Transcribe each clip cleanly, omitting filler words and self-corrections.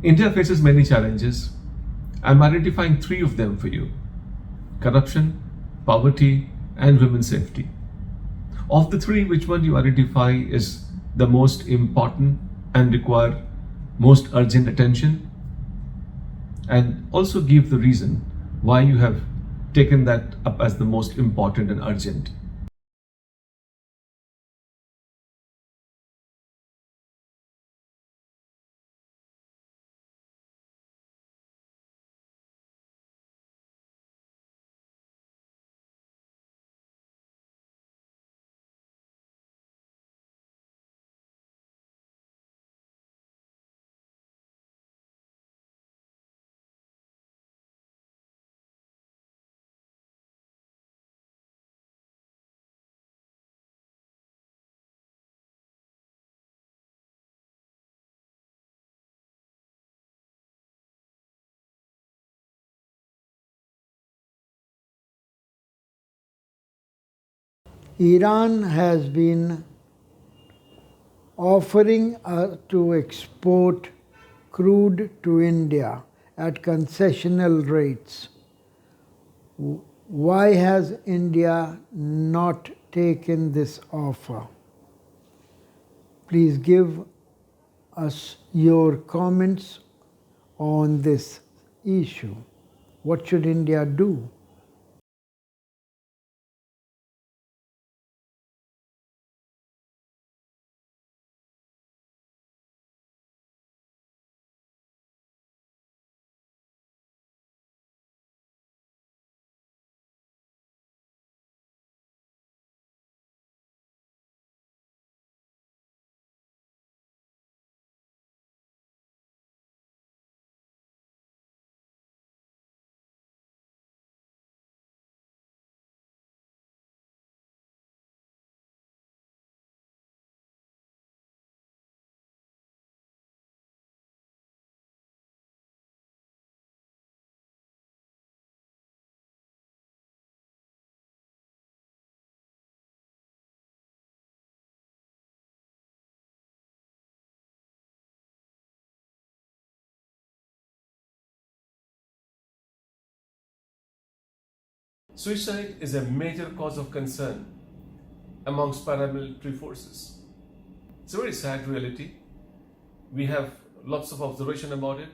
India faces many challenges. I'm identifying three of them for you: corruption, poverty, and women's safety. Of the three, which one you identify is the most important and require most urgent attention? And also give the reason why you have taken that up as the most important and urgent. Iran has been offering to export crude to India at concessional rates. Why has India not taken this offer? Please give us your comments on this issue. What should India do? Suicide is a major cause of concern amongst paramilitary forces. It's a very sad reality. We have lots of observation about it.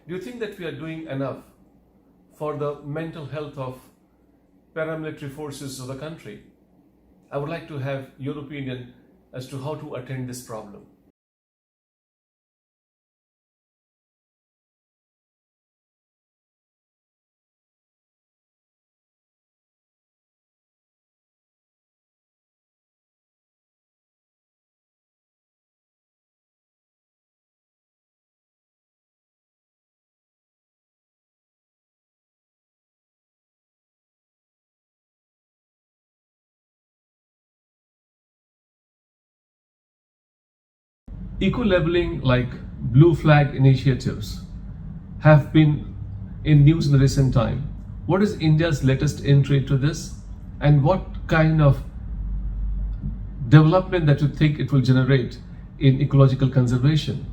Do you think that we are doing enough for the mental health of paramilitary forces of the country? I would like to have your opinion as to how to attend this problem. Eco-labeling like blue flag initiatives have been in news in recent time. What is India's latest entry into this, and what kind of development that you think it will generate in ecological conservation?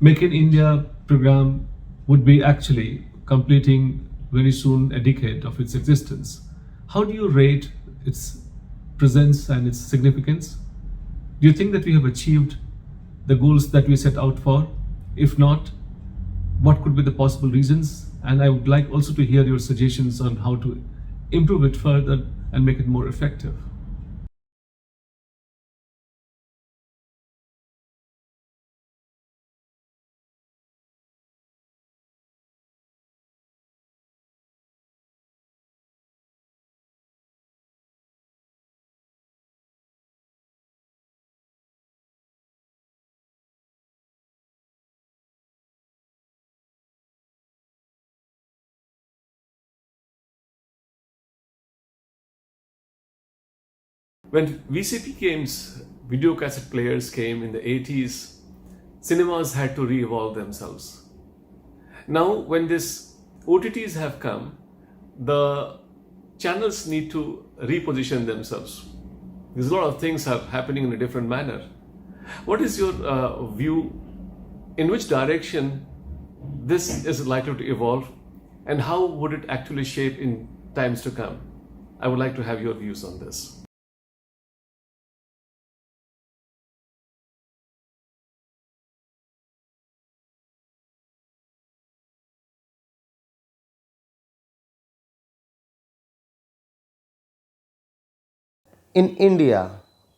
Make in India program would be actually completing very soon a decade of its existence. How do you rate its presence and its significance? Do you think that we have achieved the goals that we set out for? If not, what could be the possible reasons? And I would like also to hear your suggestions on how to improve it further and make it more effective. When VCP games, video cassette players came in the 80s, cinemas had to re-evolve themselves. Now, when this OTTs have come, the channels need to reposition themselves. There's a lot of things are happening in a different manner. What is your view? In which direction this is likely to evolve, and how would it actually shape in times to come? I would like to have your views on this. In India,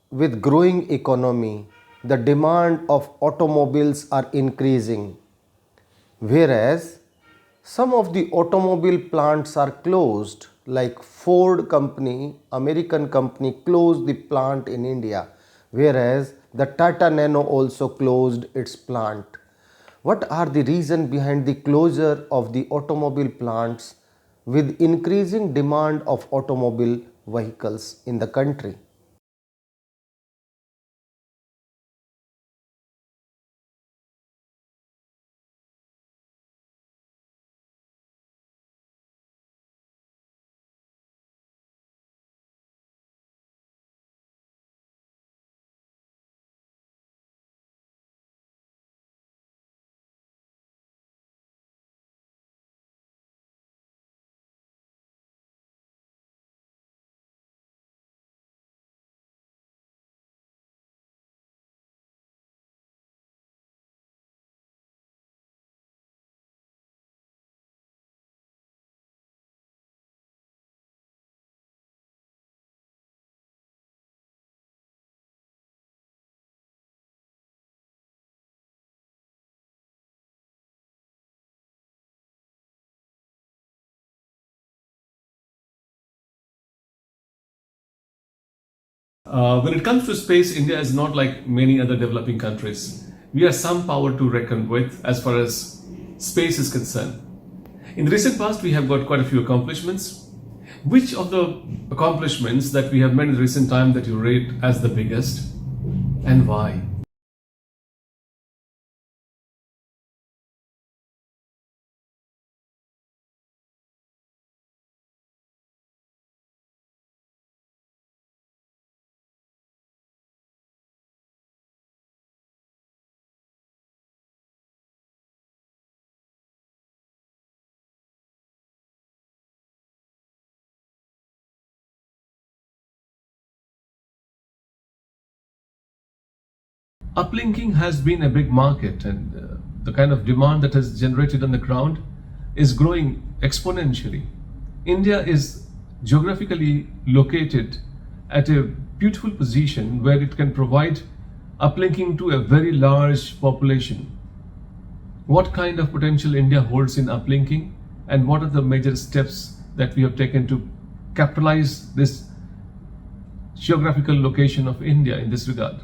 with growing economy, the demand of automobiles are increasing, whereas some of the automobile plants are closed, like Ford company, American company closed the plant in India, whereas the Tata Nano also closed its plant. What are the reasons behind the closure of the automobile plants with increasing demand of automobile vehicles in the country? When it comes to space, India is not like many other developing countries. We are some power to reckon with as far as space is concerned. In the recent past, we have got quite a few accomplishments. Which of the accomplishments that we have made in recent time that you rate as the biggest, and why? Uplinking has been a big market, and the kind of demand that has generated on the ground is growing exponentially. India is geographically located at a beautiful position where it can provide uplinking to a very large population. What kind of potential India holds in uplinking, and what are the major steps that we have taken to capitalize this geographical location of India in this regard?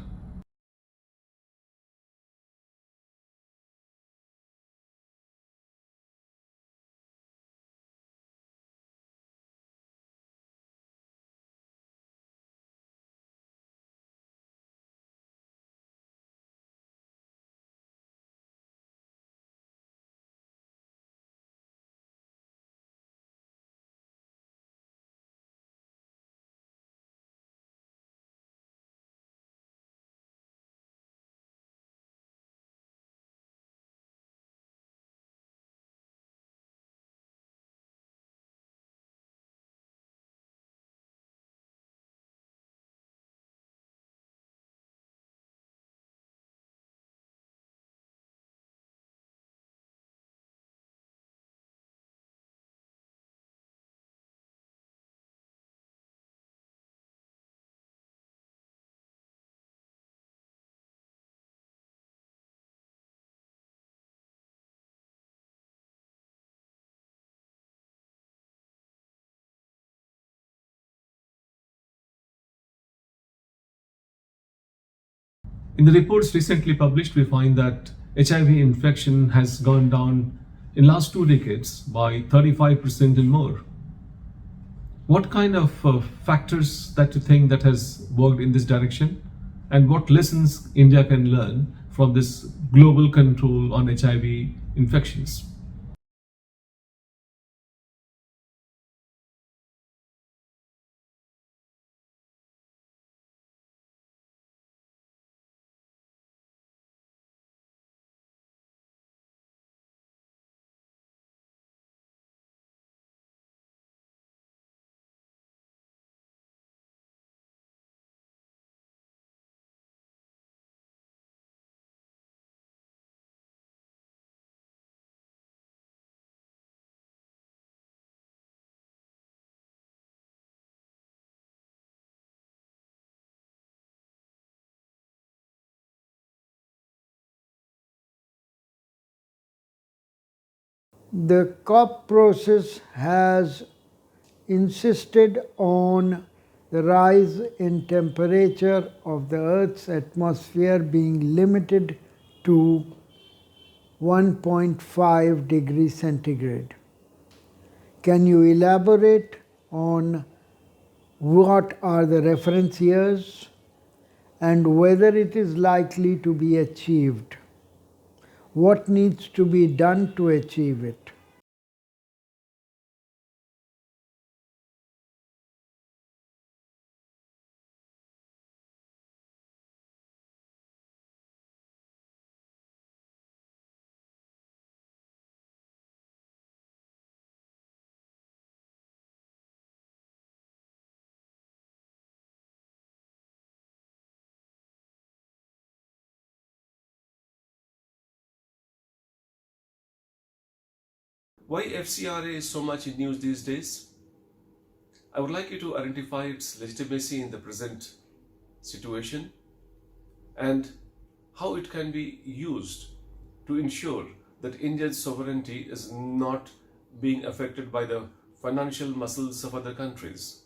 In the reports recently published, we find that HIV infection has gone down in last 2 decades by 35% and more. What kind of factors that you think that has worked in this direction, and what lessons India can learn from this global control on HIV infections? The COP process has insisted on the rise in temperature of the Earth's atmosphere being limited to 1.5 degrees centigrade. Can you elaborate on what are the reference years and whether it is likely to be achieved? What needs to be done to achieve it? Why FCRA is so much in news these days? I would like you to identify its legitimacy in the present situation and how it can be used to ensure that India's sovereignty is not being affected by the financial muscles of other countries.